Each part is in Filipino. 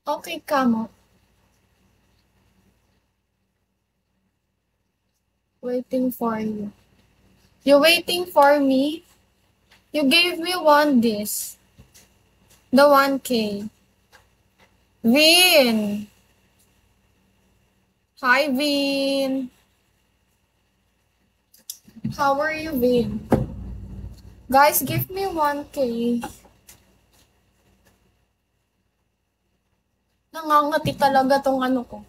Okay, Kamo. Waiting for you. You waiting for me? You gave me one this. The 1K. Vin! Hi, Vin! How are you, Vin? Guys, give me 1K. Nangangati talaga tong ano ko.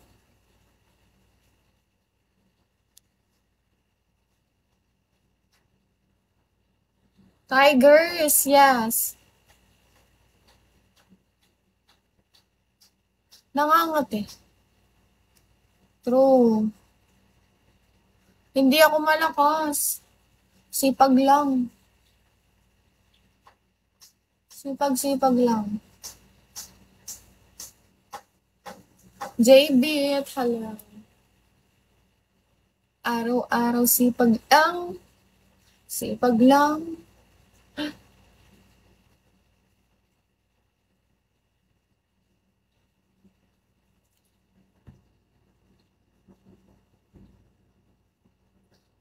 Tigers, yes. Nangangati. True. Hindi ako malakas. Sipag lang. Sipag-sipag lang. JB, hello. Araw-araw sipag lang. Sipag lang.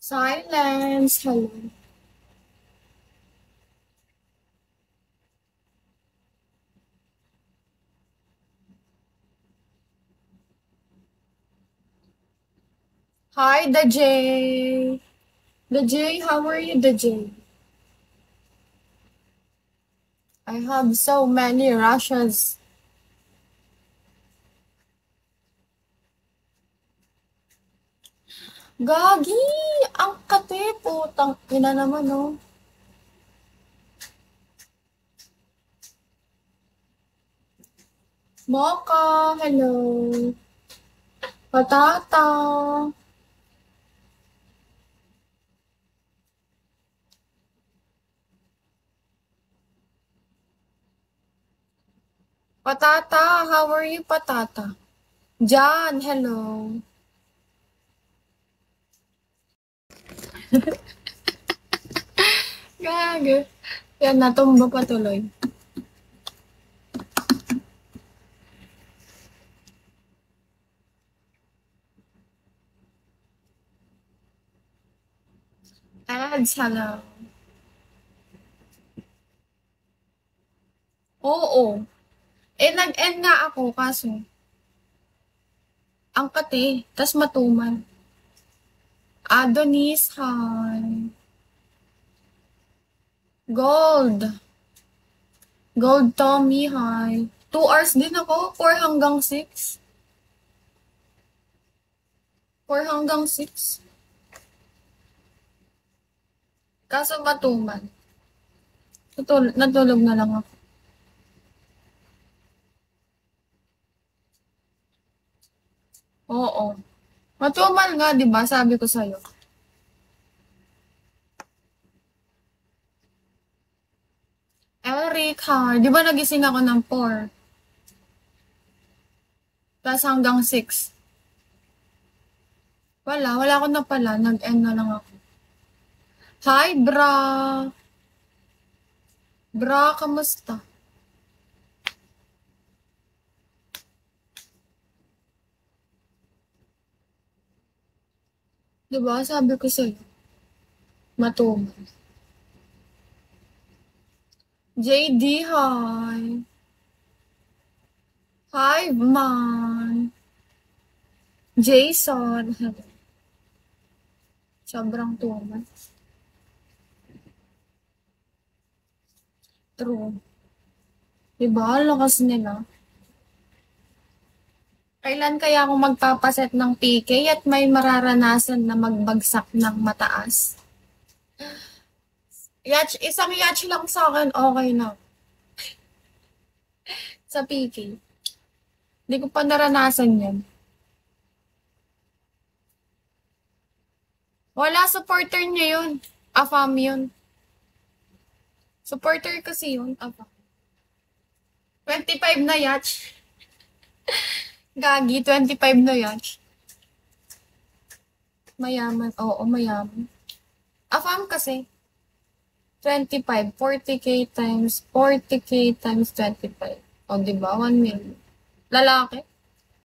Silence, hello. Hi, the J. The J, how are you, the J? I have so many rushes. Gagi! Ang kate, putang ina naman, oh. Mocha, hello. Patata. Patata, how are you, Patata? John, hello. Gagi. Yan, natumba pa tuloy. Ads, hello. Oo. Eh, nag-end nga ako, kaso. Ang kate, tas matuman. Adonis, hi. Gold. Gold Tommy, hi. 2 hours din ako, 4 hanggang 6. 4 hanggang 6. Kaso matuman. Natulog na lang ako. Oo. Matumal nga, di ba? Sabi ko sa'yo. Eric, ha? Di ba nagising ako ng 4? Tapos hanggang 6. Wala ko na pala. Nag-end na lang ako. Hi, bra. Bra, kamusta? Di ba? Sabi ko sa'yo. Matumal. JD, hi. Hi, man. Jason, hello. Sobrang tumal. True. Diba? Lakas nila. Kailan kaya ako magpapaset ng PK at may mararanasan na magbagsak ng mataas? Isang yatch lang sa akin, okay na. Sa PK. Hindi ko pa naranasan yan. Wala, supporter niya yun. Afam yun. Supporter kasi yun. Afam. 25 na yatch. Gagi, 25 na yatch. Mayaman. Oo, mayaman. Afam kasi. 25. 40K times 25. O, diba? 1 million. Lalaki?